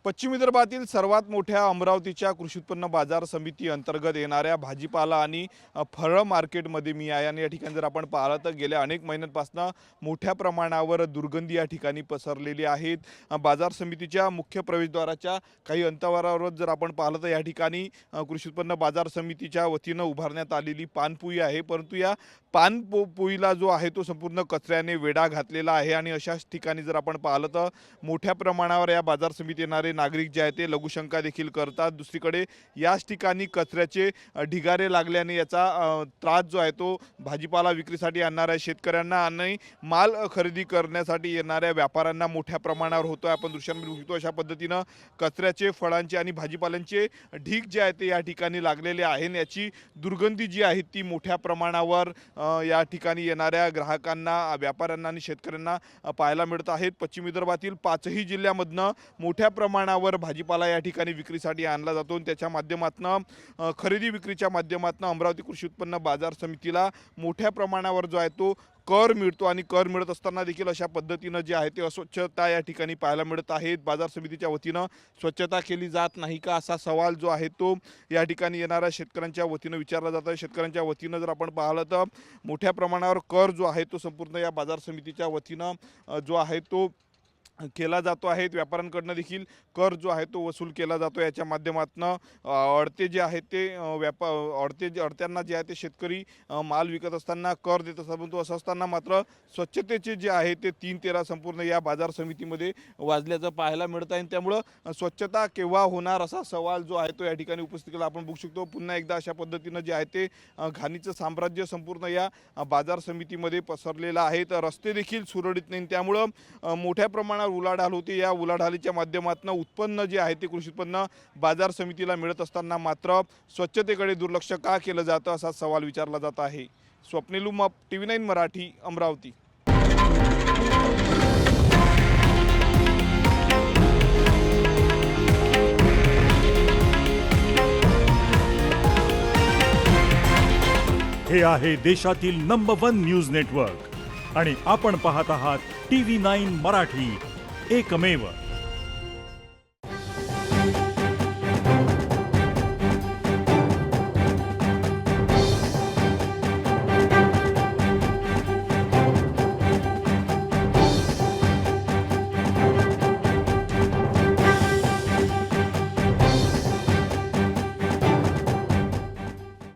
पश्चिम विदर्भातील सर्वात मोठ्या अमरावतीच्या कृषी उत्पन्न बाजार समिती अंतर्गत येणाऱ्या भाजीपाला आणि फळ मार्केटमध्ये मी आहे आणि या ठिकाणी जर आपण पाहिलं तर गेल्या अनेक महिन्यांपासून मोठ्या प्रमाणावर दुर्गंधी या ठिकाणी पसरलेली आहेत। बाजार समितीच्या मुख्य प्रवेशद्वाराच्या काही अंतरावर जर आपण पाहिलं तर या ठिकाणी कृषी उत्पन्न बाजार समितीच्या वतीनं उभारण्यात आलेली पानपोई आहे, परंतु या पानपोईला जो आहे तो संपूर्ण कचऱ्याने वेढा घातलेला आहे आणि अशाच ठिकाणी जर आपण पाहिलं तर मोठ्या प्रमाणावर या बाजार समितीत येणारे नागरिक जे आहेत ते लघुशंका देखील करतात। दुसरीकडे याच ठिकाणी कचऱ्याचे ढिगारे लागल्याने याचा त्रास जो आहे तो भाजीपाला विक्रीसाठी आणणाऱ्या शेतकऱ्यांना आणि माल खरेदी करण्यासाठी येणाऱ्या व्यापाऱ्यांना मोठ्या प्रमाणावर होतोय। आपण दृश्यांमध्ये बघतो अशा पद्धतीनं कचऱ्याचे, फळांचे आणि भाजीपाल्यांचे ढीग जे आहेत ते या ठिकाणी लागलेले आहेत। याची दुर्गंधी जी आहे ती मोठ्या प्रमाणावर या ठिकाणी येणाऱ्या ग्राहकांना, व्यापाऱ्यांना आणि शेतकऱ्यांना पाहायला मिळत आहेत। पश्चिम विदर्भातील 5ही जिल्ह्यामधनं मोठ्या प्रमाणावर भाजीपाला या ठिकाणी विक्रीसाठी आणला जातो आणि त्याच्या माध्यमातून खरेदी विक्रीच्या माध्यमातून अमरावती कृषी उत्पन्न बाजार समितीला मोठ्या प्रमाणावर जो आहे तो कर मिळतो आणि कर मिळत असताना देखील अशा पद्धतीनं जे आहे ते अस्वच्छता या ठिकाणी पाहायला मिळत आहेत। बाजार समितीच्या वतीनं स्वच्छता केली जात नाही का असा सवाल जो आहे तो या ठिकाणी येणाऱ्या शेतकऱ्यांच्या वतीनं विचारला जात आहे। शेतकऱ्यांच्या वतीनं जर आपण पाहिलं तर मोठ्या प्रमाणावर कर जो आहे तो संपूर्ण या बाजार समितीच्या वतीनं जो आहे तो केला जातो आहे। व्यापाऱ्यांकडून देखील कर जो आहे तो वसूल केला जातो। याच्या माध्यमातून अडते जे आहेत ते अडत्यांना जे आहे ते शेतकरी माल विकत असताना कर देत असतात, परंतु असं असताना मात्र स्वच्छतेचे जे आहे ते 3-13 संपूर्ण या बाजार समितीमध्ये वाजल्याचं पाहायला मिळत आहे। त्यामुळं स्वच्छता केव्हा होणार असा सवाल जो आहे तो या ठिकाणी उपस्थित केला आपण बघू शकतो। पुन्हा एकदा अशा पद्धतीनं जे आहे ते घाणीचं साम्राज्य संपूर्ण या बाजार समितीमध्ये पसरलेलं आहे। तर रस्ते देखील सुरळीत नाही, त्यामुळं मोठ्या प्रमाणावर उलाढाल होती। या उलाढालीच्या माध्यमातून उत्पन्न जे आहे ते कृषी उत्पन्न बाजार समितीला मिळत असताना मात्र स्वच्छतेकडे दुर्लक्ष का केलं जातं असा सवाल विचारला जात आहे। स्वप्नील उमाप, TV9 मराठी, अमरावती। हे आहे देशातील नंबर 1 न्यूज नेटवर्क आणि आपण पाहत आहात TV9 मराठी, एकमेव।